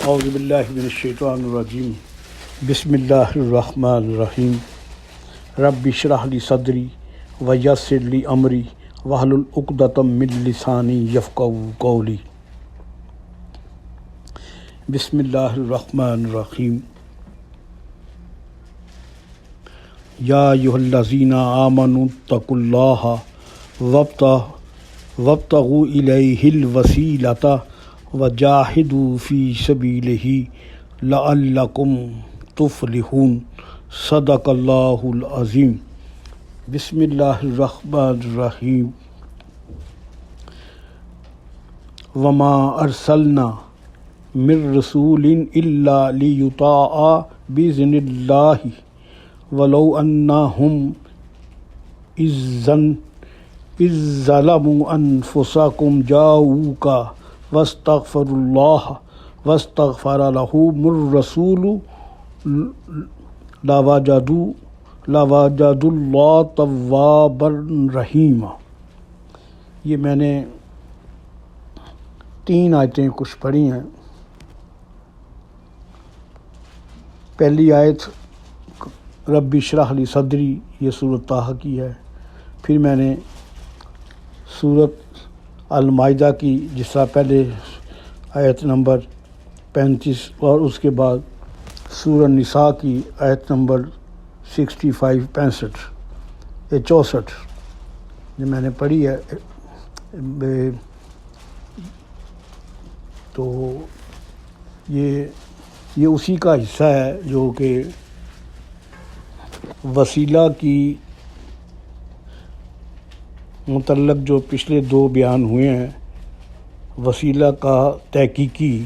اعوذ باللہ من الشیطان الرجیم بسم اللہ الرحمن الرحیم رب اشرح لی صدری ویسر لی امری واحلل عقدۃ من لسانی یفقہوا قولی۔ بسم اللہ الرحمن الرحیم یا ایھا الذین آمنوا اتقوا اللہ وابتغوا الیہ الوسیلۃ وجاہدوا فی سبیلہ لعلکم تفلحون۔ صدق اللہ العظیم۔ بسم اللہ الرحمن الرحیم۔ وما ارسلنا من رسول الا لیطاع باذن اللہ ولو انہم اذ ظلموا انفسکم جاؤوک واستغفروا اللہ واستغفر لهم الرسول لوجدوا اللہ توابا رحیما۔ یہ میں نے 3 آیتیں کچھ پڑھی ہیں۔ پہلی آیت رب اشرح لی صدری، یہ سورۃ طٰہٰ کی ہے۔ پھر میں نے سورۃ المائدہ کی جس طرح پہلے آیت نمبر 35 اور اس کے بعد سورہ نساء کی آیت نمبر 65 64 جو میں نے پڑھی ہے، تو یہ اسی کا حصہ ہے جو کہ وسیلہ کی متعلق جو پچھلے 2 بیان ہوئے ہیں۔ وسیلہ کا تحقیقی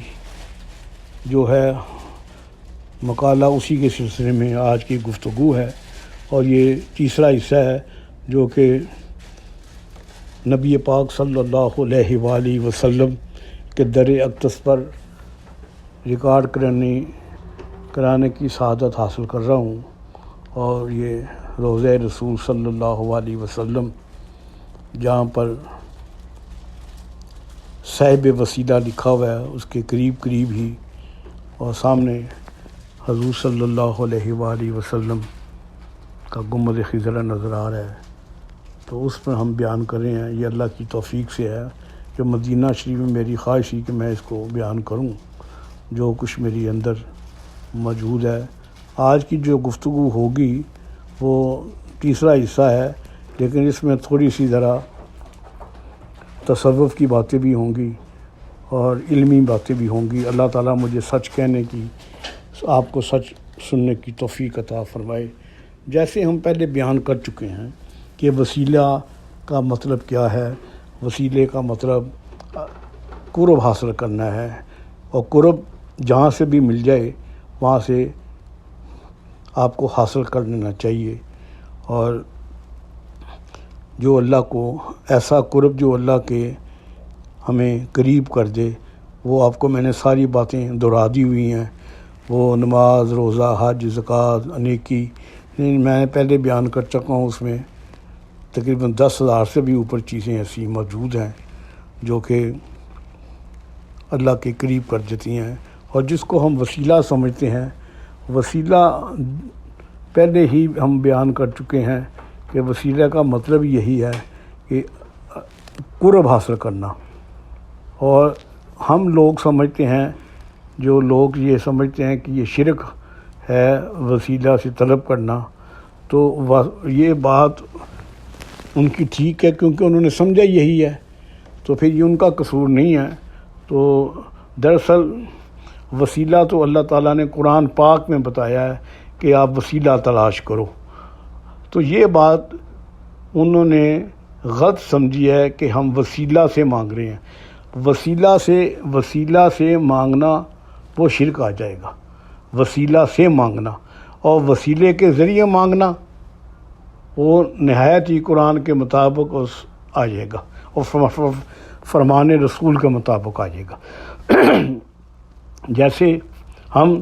جو ہے مقالہ، اسی کے سلسلے میں آج کی گفتگو ہے، اور یہ تیسرا حصہ ہے جو کہ نبی پاک صلی اللہ علیہ وآلہ وسلم کے در اقدس پر ریکارڈ کرانے کی سعادت حاصل کر رہا ہوں، اور یہ روضہ رسول صلی اللہ علیہ وسلم جہاں پر صاحب وسیلہ لکھا ہوا ہے اس کے قریب ہی، اور سامنے حضور صلی اللہ علیہ وآلہ وسلم کا گنبد خضرا نظر آ رہا ہے، تو اس پر ہم بیان کر رہے ہیں۔ یہ اللہ کی توفیق سے ہے کہ مدینہ شریف میں میری خواہش ہی کہ میں اس کو بیان کروں جو کچھ میری اندر موجود ہے۔ آج کی جو گفتگو ہوگی وہ تیسرا حصہ ہے، لیکن اس میں تھوڑی سی ذرا تصوف کی باتیں بھی ہوں گی اور علمی باتیں بھی ہوں گی۔ اللہ تعالیٰ مجھے سچ کہنے کی، آپ کو سچ سننے کی توفیق عطا فرمائے۔ جیسے ہم پہلے بیان کر چکے ہیں کہ وسیلہ کا مطلب کیا ہے۔ وسیلے کا مطلب قرب حاصل کرنا ہے، اور قرب جہاں سے بھی مل جائے وہاں سے آپ کو حاصل کر لینا چاہیے، اور جو اللہ کو ایسا قرب جو اللہ کے ہمیں قریب کر دے، وہ آپ کو میں نے ساری باتیں دہرا دی ہوئی ہیں۔ وہ نماز، روزہ، حج، زکوٰۃ، نیکی، میں نے پہلے بیان کر چکا ہوں۔ اس میں تقریباً 10,000 سے بھی اوپر چیزیں ایسی موجود ہیں جو کہ اللہ کے قریب کر دیتی ہیں، اور جس کو ہم وسیلہ سمجھتے ہیں۔ وسیلہ پہلے ہی ہم بیان کر چکے ہیں کہ وسیلہ کا مطلب یہی ہے کہ قرب حاصل کرنا، اور ہم لوگ سمجھتے ہیں، جو لوگ یہ سمجھتے ہیں کہ یہ شرک ہے وسیلہ سے طلب کرنا، تو یہ بات ان کی ٹھیک ہے کیونکہ انہوں نے سمجھا یہی ہے، تو پھر یہ ان کا قصور نہیں ہے۔ تو دراصل وسیلہ تو اللہ تعالیٰ نے قرآن پاک میں بتایا ہے کہ آپ وسیلہ تلاش کرو، تو یہ بات انہوں نے غلط سمجھی ہے کہ ہم وسیلہ سے مانگ رہے ہیں۔ وسیلہ سے مانگنا وہ شرک آ جائے گا۔ وسیلہ سے مانگنا اور وسیلے کے ذریعے مانگنا وہ نہایت ہی قرآن کے مطابق آ جائے گا، اور فرمان رسول کے مطابق آ جائے گا۔ جیسے ہم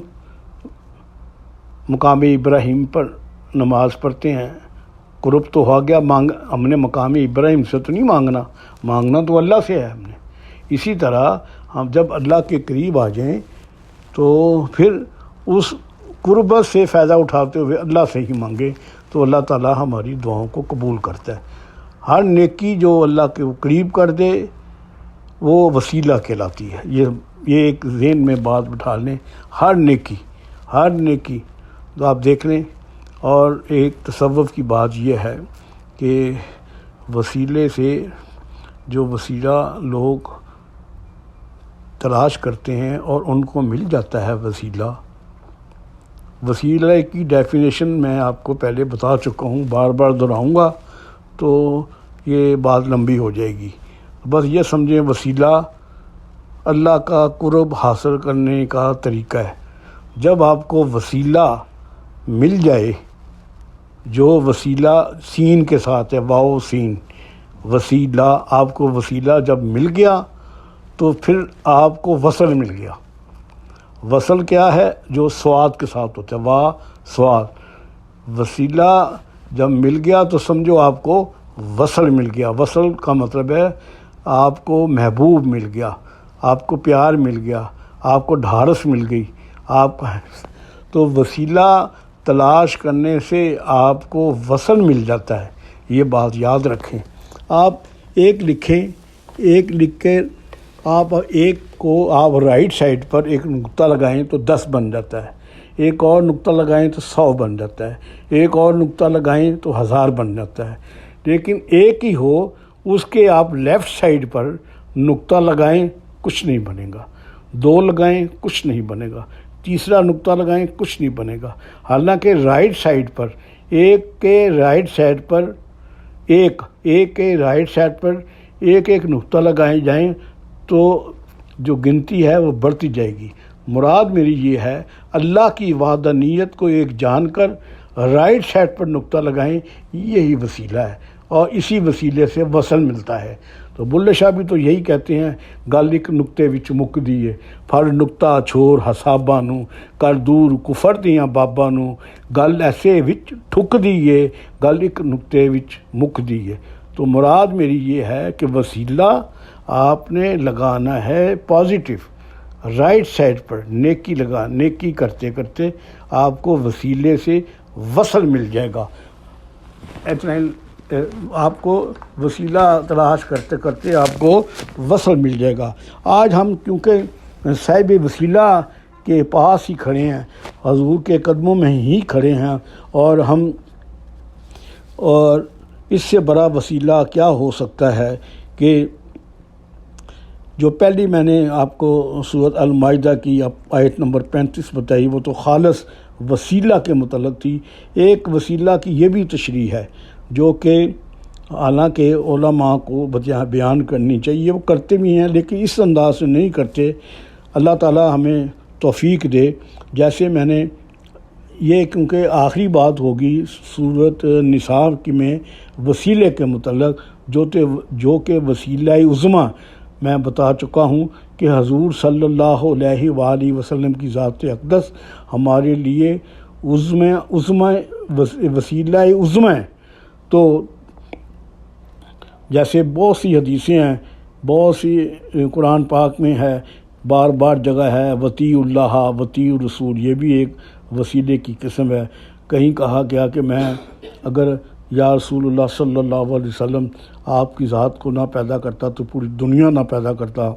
مقام ابراہیم پر نماز پڑھتے ہیں، قرب تو ہو گیا، ہم نے مقام ابراہیم سے تو نہیں مانگنا تو اللہ سے ہے ہم نے۔ اسی طرح ہم جب اللہ کے قریب آ جائیں تو پھر اس قربت سے فائدہ اٹھاتے ہوئے اللہ سے ہی مانگے تو اللہ تعالیٰ ہماری دعاؤں کو قبول کرتا ہے۔ ہر نیکی جو اللہ کے قریب کر دے وہ وسیلہ کہلاتی ہے۔ یہ ایک ذہن میں بات بٹھا لیں، ہر نیکی تو آپ دیکھ لیں۔ اور ایک تصوف کی بات یہ ہے کہ وسیلے سے جو وسیلہ لوگ تلاش کرتے ہیں اور ان کو مل جاتا ہے وسیلہ کی ڈیفینیشن میں آپ کو پہلے بتا چکا ہوں، بار بار دہراؤں گا تو یہ بات لمبی ہو جائے گی۔ بس یہ سمجھیں وسیلہ اللہ کا قرب حاصل کرنے کا طریقہ ہے۔ جب آپ کو وسیلہ مل جائے، جو وسیلہ سین کے ساتھ ہے، واو سین، وسیلہ، آپ کو وسیلہ جب مل گیا تو پھر آپ کو وصل مل گیا۔ وصل کیا ہے؟ جو سواد کے ساتھ ہوتا ہے، وا سواد۔ وسیلہ جب مل گیا تو سمجھو آپ کو وصل مل گیا۔ وصل کا مطلب ہے آپ کو محبوب مل گیا، آپ کو پیار مل گیا، آپ کو ڈھارس مل گئی، تو وسیلہ تلاش کرنے سے آپ کو وصل مل جاتا ہے۔ یہ بات یاد رکھیں۔ آپ ایک لکھ کے آپ ایک کو آپ رائٹ سائڈ پر ایک نقطہ لگائیں تو 10 بن جاتا ہے، ایک اور نقطہ لگائیں تو 100 بن جاتا ہے، ایک اور نقطہ لگائیں تو 1000 بن جاتا ہے۔ لیکن ایک ہی ہو، اس کے آپ لیفٹ سائڈ پر نقطہ لگائیں کچھ نہیں بنے گا، 2 لگائیں کچھ نہیں بنے گا، تیسرا نقطہ لگائیں کچھ نہیں بنے گا۔ حالانکہ رائٹ سائڈ پر ایک کے رائٹ سائڈ پر ایک نقطہ لگائے جائیں تو جو گنتی ہے وہ بڑھتی جائے گی۔ مراد میری یہ ہے، اللہ کی وحدانیت کو ایک جان کر رائٹ سائڈ پر نقطہ لگائیں، یہی وسیلہ ہے اور اسی وسیلے سے وصل ملتا ہے۔ تو بلے شاہ بھی تو یہی کہتے ہیں، گل ایک نقطے وچ مک دیے، پھر نقطہ چھوڑ حساباں نو، کر دور کفر دیاں باباں نو، گل ایسے وچ ٹھک دیے، گل ایک نقطے وچ مک دیے۔ تو مراد میری یہ ہے کہ وسیلہ آپ نے لگانا ہے پازیٹیو رائٹ سائڈ پر، نیکی کرتے کرتے آپ کو وسیلے سے وصل مل جائے گا۔ اتنا آپ کو وسیلہ تلاش کرتے کرتے آپ کو وصل مل جائے گا۔ آج ہم کیونکہ صاحب وسیلہ کے پاس ہی کھڑے ہیں، حضور کے قدموں میں ہی کھڑے ہیں، اور اس سے بڑا وسیلہ کیا ہو سکتا ہے کہ جو پہلی میں نے آپ کو سورۃ المائدہ کی آیت نمبر 35 بتائی، وہ تو خالص وسیلہ کے متعلق تھی۔ ایک وسیلہ کی یہ بھی تشریح ہے جو کہ حالانکہ علماء کو بیان کرنی چاہیے، وہ کرتے بھی ہیں لیکن اس انداز سے نہیں کرتے۔ اللہ تعالیٰ ہمیں توفیق دے۔ جیسے میں نے یہ کیونکہ آخری بات ہوگی سورۃ نساء کی میں وسیلے کے متعلق، جو کہ وسیلہ عظمیٰ میں بتا چکا ہوں کہ حضور صلی اللہ علیہ وآلہ وسلم کی ذات اقدس ہمارے لیے وسیلہ عظمیٰ ہے۔ تو جیسے بہت سی حدیثیں ہیں، بہت سی قرآن پاک میں ہے، بار بار جگہ ہے وطیع اللہ وطیع الرسول، یہ بھی ایک وسیلے کی قسم ہے۔ کہیں کہا گیا کہ میں اگر یا رسول اللہ صلی اللہ علیہ وسلم آپ کی ذات کو نہ پیدا کرتا تو پوری دنیا نہ پیدا کرتا،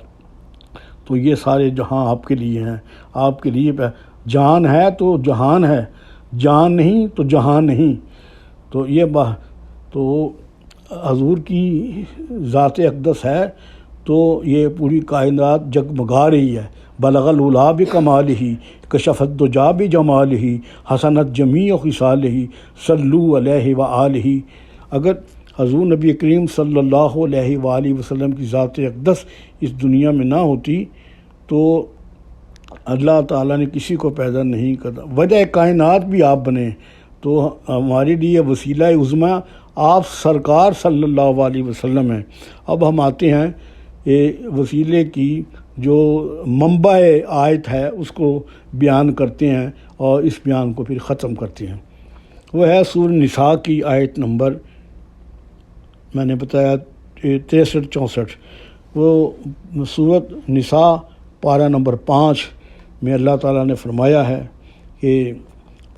تو یہ سارے جہاں آپ کے لیے ہیں، آپ کے لیے جان ہے تو جہان ہے، جان نہیں تو جہان نہیں۔ تو یہ تو حضور کی ذات اقدس ہے تو یہ پوری کائنات جگمگا رہی ہے۔ بلغ العلا بکمالہ کشف الدجی بجمالہ حسنت جمیع خصالہ صلوا علیہ وآلہ۔ اگر حضور نبی کریم صلی اللہ علیہ وآلہ وسلم کی ذات اقدس اس دنیا میں نہ ہوتی تو اللہ تعالیٰ نے کسی کو پیدا نہیں کرتا، وجہ کائنات بھی آپ بنے، تو ہمارے لیے وسیلہ عظمیٰ آپ سرکار صلی اللہ علیہ وسلم ہیں۔ اب ہم آتے ہیں وسیلے کی جو منبع آیت ہے اس کو بیان کرتے ہیں اور اس بیان کو پھر ختم کرتے ہیں۔ وہ ہے سورہ نساء کی آیت نمبر میں نے بتایا 63-64۔ وہ سورۃ نساء پارہ نمبر 5 میں اللہ تعالیٰ نے فرمایا ہے کہ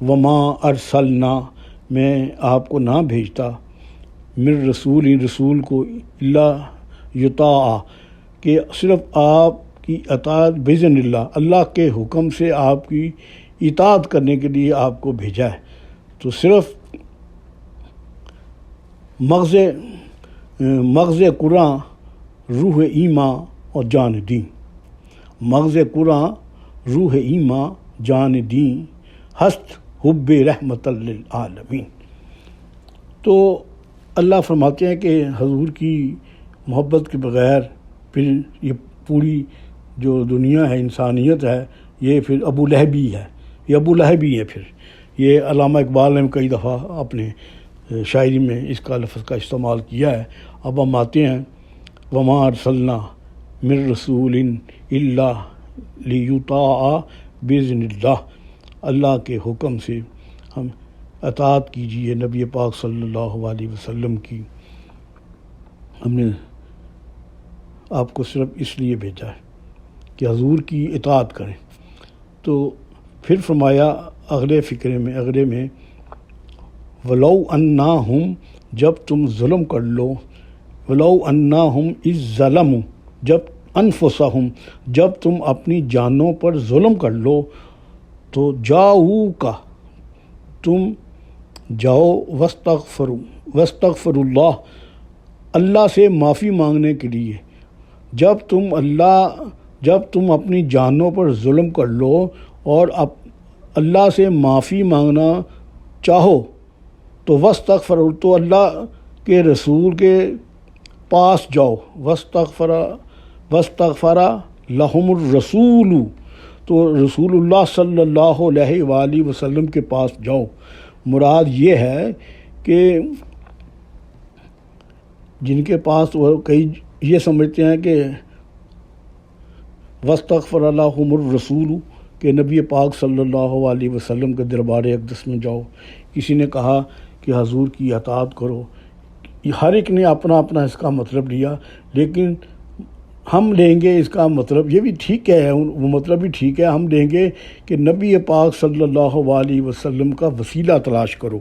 وما ارسلنا، میں آپ کو نہ بھیجتا، من رسول، رسول کو، اللہ یطاع، کہ صرف آپ کی اطاعت، بإذن اللہ، اللہ کے حکم سے آپ کی اطاعت کرنے کے لیے آپ کو بھیجا ہے۔ تو صرف مغز قرآن، روح ایمان اور جان دین، مغز قرآن، روح ایمان، جان دین، ہست حب رحمت للعالمین۔ تو اللہ فرماتے ہیں کہ حضور کی محبت کے بغیر پھر یہ پوری جو دنیا ہے، انسانیت ہے، یہ پھر ابو لہبی ہے، یہ ابو لہبی ہے۔ پھر یہ علامہ اقبال نے کئی دفعہ اپنے شاعری میں اس کا لفظ کا استعمال کیا ہے۔ اب ہم آتے ہیں وما ارسلنا من رسول الا لیطاع باذن اللہ، اللہ کے حکم سے ہم اطاعت کیجیے نبی پاک صلی اللہ علیہ وسلم کی، ہم نے آپ کو صرف اس لیے بھیجا ہے کہ حضور کی اطاعت کریں۔ تو پھر فرمایا اگلے میں ولو انہم، جب تم ظلم کر لو، ولو انہم اذ ظلموا، جب انفسہم، جب تم اپنی جانوں پر ظلم کر لو، تو جاؤکا، تم جاؤ، واستغفروا اللہ، اللہ سے معافی مانگنے کے لیے۔ جب تم اپنی جانوں پر ظلم کر لو اور اللہ سے معافی مانگنا چاہو، تو واستغفروا، تو اللہ کے رسول کے پاس جاؤ، واستغفر لہم الرسول، تو رسول اللہ صلی اللہ علیہ وآلہ وسلم کے پاس جاؤ۔ مراد یہ ہے کہ جن کے پاس وہ کئی یہ سمجھتے ہیں کہ واستغفر لہم الرسول کہ نبی پاک صلی اللہ علیہ وسلم کے دربار اقدس میں جاؤ۔ کسی نے کہا کہ حضور کی اطاعت کرو۔ ہر ایک نے اپنا اپنا اس کا مطلب لیا، لیکن ہم لیں گے اس کا مطلب، یہ بھی ٹھیک ہے، وہ مطلب بھی ٹھیک ہے، ہم لیں گے کہ نبی پاک صلی اللہ علیہ وسلم کا وسیلہ تلاش کرو۔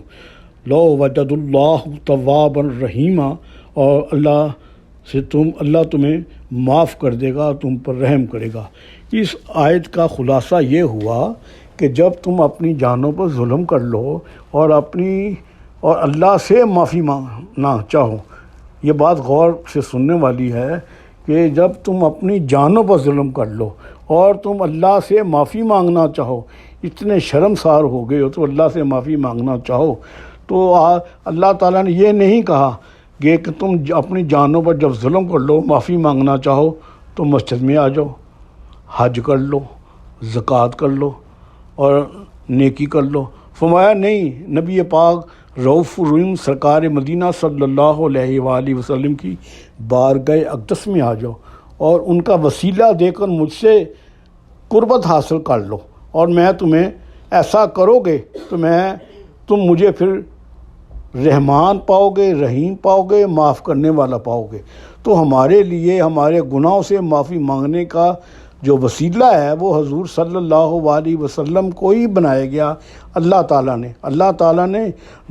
لو وجد اللہ توابا رحیما، اور اللہ تمہیں معاف کر دے گا، تم پر رحم کرے گا۔ اس آیت کا خلاصہ یہ ہوا کہ جب تم اپنی جانوں پر ظلم کر لو اور اللہ سے معافی مانگنا چاہو، یہ بات غور سے سننے والی ہے کہ جب تم اپنی جانوں پر ظلم کر لو اور تم اللہ سے معافی مانگنا چاہو، اتنے شرمسار ہو گئے ہو تو اللہ سے معافی مانگنا چاہو، تو اللہ تعالیٰ نے یہ نہیں کہا کہ تم اپنی جانوں پر جب ظلم کر لو، معافی مانگنا چاہو تو مسجد میں آ جاؤ، حج کر لو، زکوٰۃ کر لو اور نیکی کر لو۔ فرمایا نہیں، نبی پاک رؤوف الرحیم سرکار مدینہ صلی اللہ علیہ وآلہ وسلم کی بارگاہ اقدس میں آ جاؤ اور ان کا وسیلہ دے کر مجھ سے قربت حاصل کر لو، اور میں تمہیں ایسا کرو گے تو تم مجھے پھر رحمان پاؤ گے، رحیم پاؤ گے، معاف کرنے والا پاؤ گے۔ تو ہمارے لیے ہمارے گناہوں سے معافی مانگنے کا جو وسیلہ ہے وہ حضور صلی اللہ علیہ وسلم کو ہی بنایا گیا اللہ تعالیٰ نے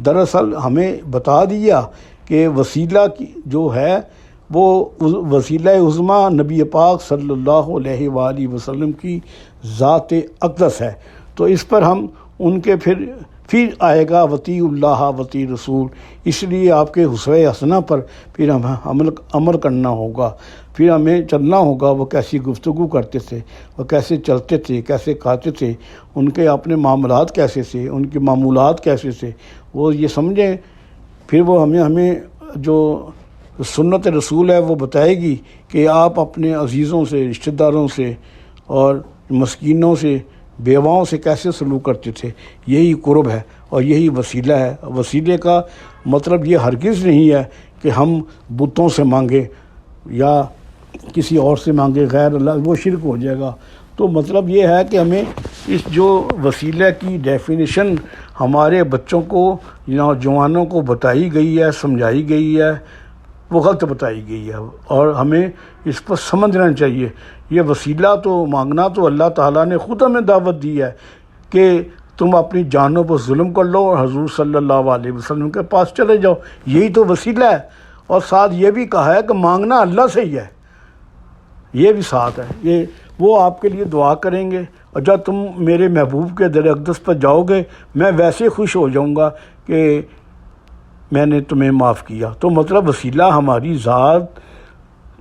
دراصل ہمیں بتا دیا کہ وسیلہ جو ہے وہ وسیلہ عظمیٰ نبی پاک صلی اللہ علیہ وآلہ وسلم کی ذات اقدس ہے۔ تو اس پر ہم ان کے پھر آئے گا وطیع اللہ وطیع رسول، اس لیے آپ کے اسوہ حسنہ پر پھر ہمیں عمل کرنا ہوگا، پھر ہمیں چلنا ہوگا۔ وہ کیسی گفتگو کرتے تھے، وہ کیسے چلتے تھے، کیسے کھاتے تھے، ان کے اپنے معاملات کیسے تھے، ان کے معمولات کیسے تھے، وہ یہ سمجھیں۔ پھر وہ ہمیں جو سنت رسول ہے وہ بتائے گی کہ آپ اپنے عزیزوں سے، رشتہ داروں سے اور مسکینوں سے، بیواؤں سے کیسے سلوک کرتے تھے۔ یہی قرب ہے اور یہی وسیلہ ہے۔ وسیلے کا مطلب یہ ہرگز نہیں ہے کہ ہم بتوں سے مانگیں یا کسی اور سے مانگے غیر اللہ، وہ شرک ہو جائے گا۔ تو مطلب یہ ہے کہ ہمیں اس جو وسیلہ کی ڈیفینیشن ہمارے بچوں کو، نوجوانوں کو بتائی گئی ہے، سمجھائی گئی ہے، وہ غلط بتائی گئی ہے، اور ہمیں اس پر سمجھنا چاہیے۔ یہ وسیلہ تو مانگنا تو اللہ تعالیٰ نے خود ہمیں دعوت دی ہے کہ تم اپنی جانوں پر ظلم کر لو اور حضور صلی اللہ علیہ وسلم کے پاس چلے جاؤ، یہی تو وسیلہ ہے۔ اور ساتھ یہ بھی کہا ہے کہ مانگنا اللہ سے ہی ہے، یہ بھی ساتھ ہے، یہ وہ آپ کے لیے دعا کریں گے، اور جب تم میرے محبوب کے در اقدس پر جاؤ گے میں ویسے خوش ہو جاؤں گا کہ میں نے تمہیں معاف کیا۔ تو مطلب وسیلہ ہماری ذات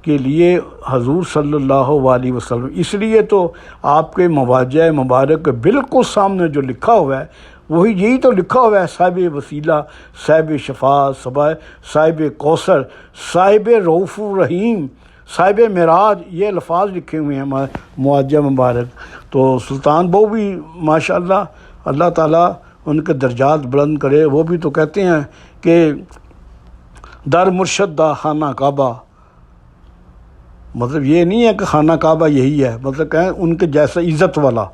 کے لیے حضور صلی اللہ علیہ وسلم، اس لیے تو آپ کے مواجہ مبارک کے بالکل سامنے جو لکھا ہوا ہے وہی یہی تو لکھا ہوا ہے، صاحب وسیلہ، صاحب شفاعت، صاحب کوثر، صاحب رؤوف الرحیم، صاحب معراج، یہ الفاظ لکھے ہوئے ہیں مواجہ مبارک۔ تو سلطان بہو بھی ماشاءاللہ اللہ تعالیٰ ان کے درجات بلند کرے، وہ بھی تو کہتے ہیں کہ در مرشد دا خانہ کعبہ، مطلب یہ نہیں ہے کہ خانہ کعبہ یہی ہے، مطلب کہیں ان کے جیسا عزت والا،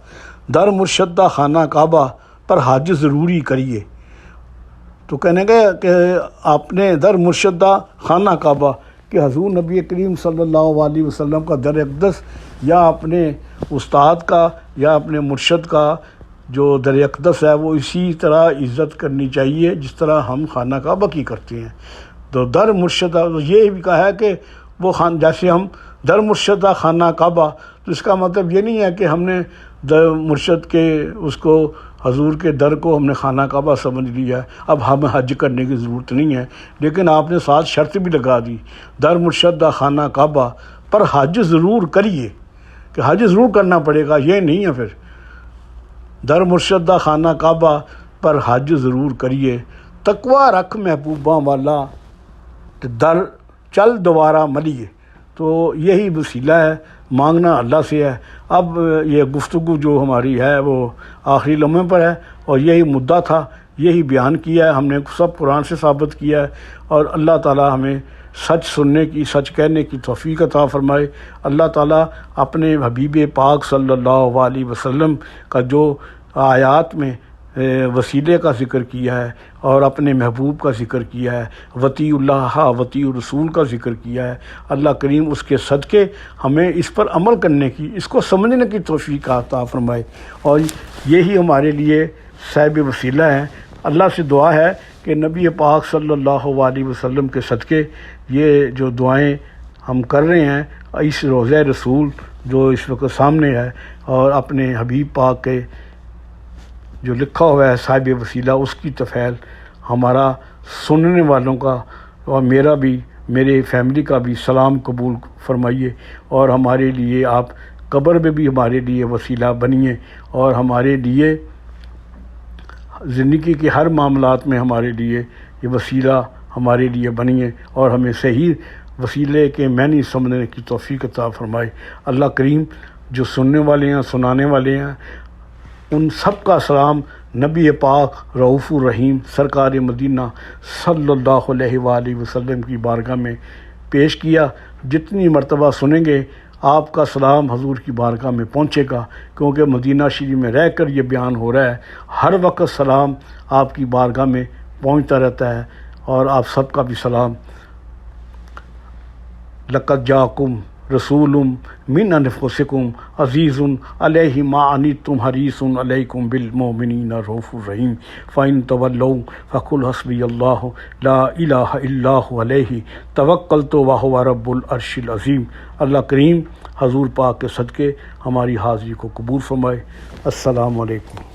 در مرشد دا خانہ کعبہ پر حج ضروری کریے۔ تو کہنے گے کہ آپ نے در مرشد دا خانہ کعبہ، کہ حضور نبی کریم صلی اللہ علیہ وسلم کا در اقدس یا اپنے استاد کا یا اپنے مرشد کا جو در اقدس ہے وہ اسی طرح عزت کرنی چاہیے جس طرح ہم خانہ کعبہ کی کرتے ہیں۔ تو در مرشد، یہ بھی کہا ہے کہ وہ جیسے ہم در مرشد خانہ کعبہ، تو اس کا مطلب یہ نہیں ہے کہ ہم نے در مرشد کے اس کو حضور کے در کو ہم نے خانہ کعبہ سمجھ لیا ہے، اب ہمیں حج کرنے کی ضرورت نہیں ہے، لیکن آپ نے ساتھ شرط بھی لگا دی، در مرشد خانہ کعبہ پر حج ضرور کریے، کہ حج ضرور کرنا پڑے گا، یہ نہیں ہے پھر در مرشد خانہ کعبہ پر حج ضرور کریے، تقوی رکھ محبوباں والا در چل دوبارہ ملیے۔ تو یہی وسیلہ ہے، مانگنا اللہ سے ہے۔ اب یہ گفتگو جو ہماری ہے وہ آخری لمحے پر ہے، اور یہی مدعا تھا، یہی بیان کیا ہے ہم نے، سب قرآن سے ثابت کیا ہے، اور اللہ تعالیٰ ہمیں سچ سننے کی، سچ کہنے کی توفیق عطا فرمائے۔ اللہ تعالیٰ اپنے حبیب پاک صلی اللہ علیہ وسلم کا جو آیات میں وسیلے کا ذکر کیا ہے اور اپنے محبوب کا ذکر کیا ہے، وطیع اللہ وطیع الرسول کا ذکر کیا ہے، اللہ کریم اس کے صدقے ہمیں اس پر عمل کرنے کی، اس کو سمجھنے کی توفیق عطا فرمائے، اور یہی ہمارے لیے صاحب وسیلہ ہیں۔ اللہ سے دعا ہے کہ نبی پاک صلی اللہ علیہ وسلم کے صدقے یہ جو دعائیں ہم کر رہے ہیں اس روضہ رسول جو اس وقت سامنے ہے، اور اپنے حبیب پاک کے جو لکھا ہوا ہے صاحب وسیلہ، اس کی طفیل ہمارا سننے والوں کا اور میرا بھی، میرے فیملی کا بھی سلام قبول فرمائیے، اور ہمارے لیے آپ قبر میں بھی ہمارے لیے وسیلہ بنیے، اور ہمارے لیے زندگی کے ہر معاملات میں ہمارے لیے یہ وسیلہ ہمارے لیے بنیے، اور ہمیں صحیح وسیلے کے معنی سمجھنے کی توفیق عطا فرمائے۔ اللہ کریم جو سننے والے ہیں، سنانے والے ہیں، ان سب کا سلام نبی پاک رؤوف الرحیم سرکار مدینہ صلی اللہ علیہ وآلہ وسلم کی بارگاہ میں پیش کیا۔ جتنی مرتبہ سنیں گے آپ کا سلام حضور کی بارگاہ میں پہنچے گا، کیونکہ مدینہ شریف میں رہ کر یہ بیان ہو رہا ہے، ہر وقت سلام آپ کی بارگاہ میں پہنچتا رہتا ہے، اور آپ سب کا بھی سلام۔ لقد جاءکم رسول من انفسکم عزیز علیہ ما عنتم حریص علیکم بالمؤمنین رؤوف الرحیم فإن تولوا فقل حسبی اللہ لا الہ الا هو علیہ توکلت وہو رب العرش العظیم۔ اللہ کریم حضور پاک کے صدقے ہماری حاضری کو قبول فرمائے۔ السلام علیکم۔